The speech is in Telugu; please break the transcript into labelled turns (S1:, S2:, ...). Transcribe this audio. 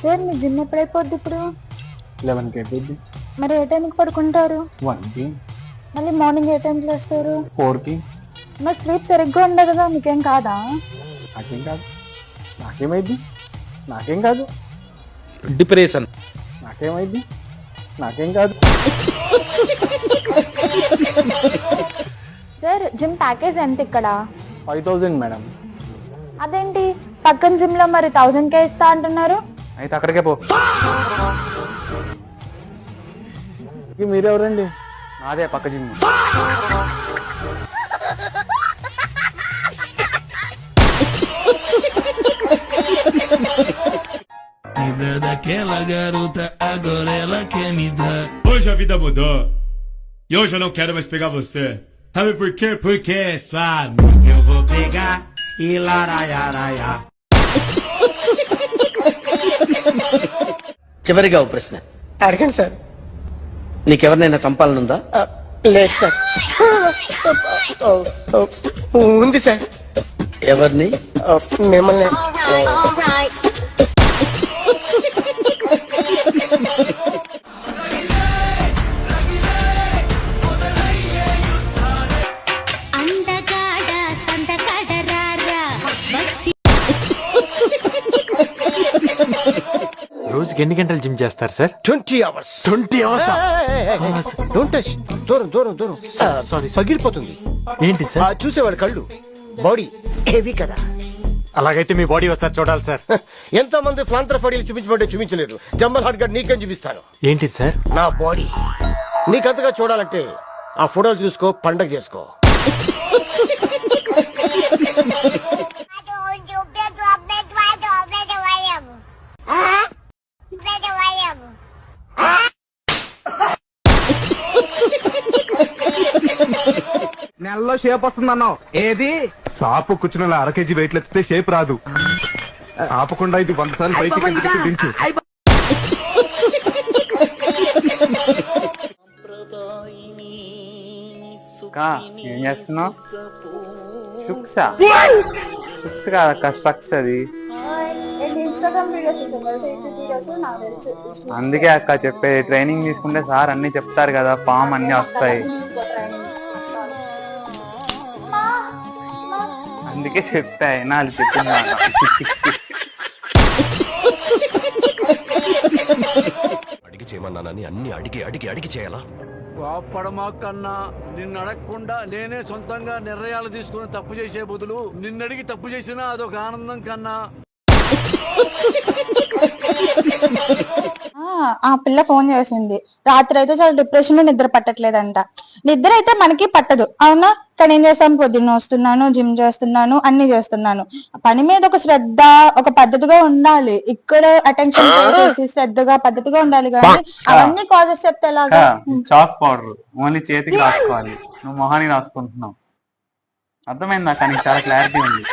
S1: సార్ మీ జిమ్ ఎప్పుడైపోద్ది ఇప్పుడు?
S2: 11కి అయిపోద్ది.
S1: మరి ఏ టైంకి పడుకుంటారు?
S2: 1కి.
S1: మళ్ళీ మార్నింగ్ ఏ టైంకి లేస్తారు?
S2: 4కి.
S1: మరి స్లీప్ సరిగ్గా ఉండదుగా, మీకేం కాదా?
S2: నాకేం కాదు. నాకేమైంది? నాకేం కాదు.
S3: డిప్రెషన్.
S2: నాకేమైంది? నాకేం కాదు.
S1: సార్ జిమ్ ప్యాకేజ్ ఎంత ఇక్కడ?
S2: 5000 మేడం.
S1: అదేంటి పక్కన జిమ్ లో మరి 1000కే ఇస్తా అంటున్నారు?
S2: అయితే అక్కడికే పో. మీరెవరండి? నాదే పక్క gym.
S4: Lembra daquela garota, agora ela quer me dar. Hoje a vida mudou. E hoje eu não quero mais pegar você. Sabe por quê? Porque sua amiga eu vou pegar e laraiaraia.
S3: చివరిగా ఓ ప్రశ్న
S5: అడగండి సార్.
S3: నీకెవరినైనా చంపాలనుందా?
S5: లేదు సార్. ఉంది సార్.
S3: ఎవరిని?
S5: మిమ్మల్ని.
S6: రోజుకి ఎన్ని గంటలు జిమ్ చేస్తారు sir?
S5: 20 hours.
S6: 20 hours?
S5: Don't touch. దూరం దూరం దూరం.
S6: సారీ.
S5: పగిలిపోతుంది.
S6: ఏంటి సార్?
S5: చూసేవాడు కళ్ళు. బాడీ హెవీ కదా.
S6: అలాగైతే మీ బాడీ ఒకసారి చూడాలి సార్.
S5: ఎంతో మంది ఫ్లాంతర్ ఫడీలు చూపించబట్టే చూపించలేదు. జంబల్ హాట్ గడ్ నీకేం చూపిస్తాను.
S6: ఏంటి సార్?
S5: నా బాడీ నీకంతగా చూడాలంటే ఆ ఫోటోలు చూసుకో, పండగ చేసుకో.
S7: నెలలో షేప్ వస్తుందన్నావు. ఏది?
S8: షాపు కూర్చున్న 1/2 kg వెయిట్ ఎత్తితే షేప్ రాదు. ఆపకుండా ఇది 100 సార్లు పైకి కిందకి దించు.
S2: ఏం చేస్తున్నావు? షుక్స్ కాదక్క, స్ట్రక్స్ అది.
S1: ఇన్స్టాగ్రామ్ వీడియోస్ చూసాను, యూట్యూబ్ వీడియోస్ నాకు తెలుసు.
S2: అందుకే అక్క చెప్పేది, ట్రైనింగ్ తీసుకుంటే సార్ అన్ని చెప్తారు కదా, ఫామ్ అన్ని వస్తాయి. అందుకే చెప్తా వినాలి చెప్పింది.
S9: అడిగి చేయమన్నానని అన్ని అడిగి అడిగి అడిగి చేయాలా?
S7: కోప్పడమా కన్నా నిన్ను అడగకుండా నేనే సొంతంగా నిర్ణయాలు తీసుకుని తప్పు చేసే బదులు నిన్నడిగి తప్పు చేసినా అదొక ఆనందం కన్నా.
S1: ఆ పిల్ల ఫోన్ చేసింది రాత్రి, అయితే చాలా డిప్రెషన్ లో నిద్ర పట్టట్లేదంట. నిద్ర అయితే మనకి పట్టదు అవునా, కానీ ఏం చేస్తాం, పొద్దున్న వస్తున్నాను, జిమ్ చేస్తున్నాను, అన్ని చేస్తున్నాను. పని మీద ఒక శ్రద్ధ, ఒక పద్ధతిగా ఉండాలి. ఇక్కడ అటెన్షన్ చేసి శ్రద్ధగా పద్ధతిగా ఉండాలి. కానీ అవన్నీ కాజెస్ చెప్తే ఎలాగా?
S2: చాక్ పౌడర్ ఓన్లీ చేతికి రాసుకోవాలి, నువ్వు మొహానికి రాసుకుంటున్నావు. అర్థమైందా? కానీ చాలా క్లారిటీ ఉంది.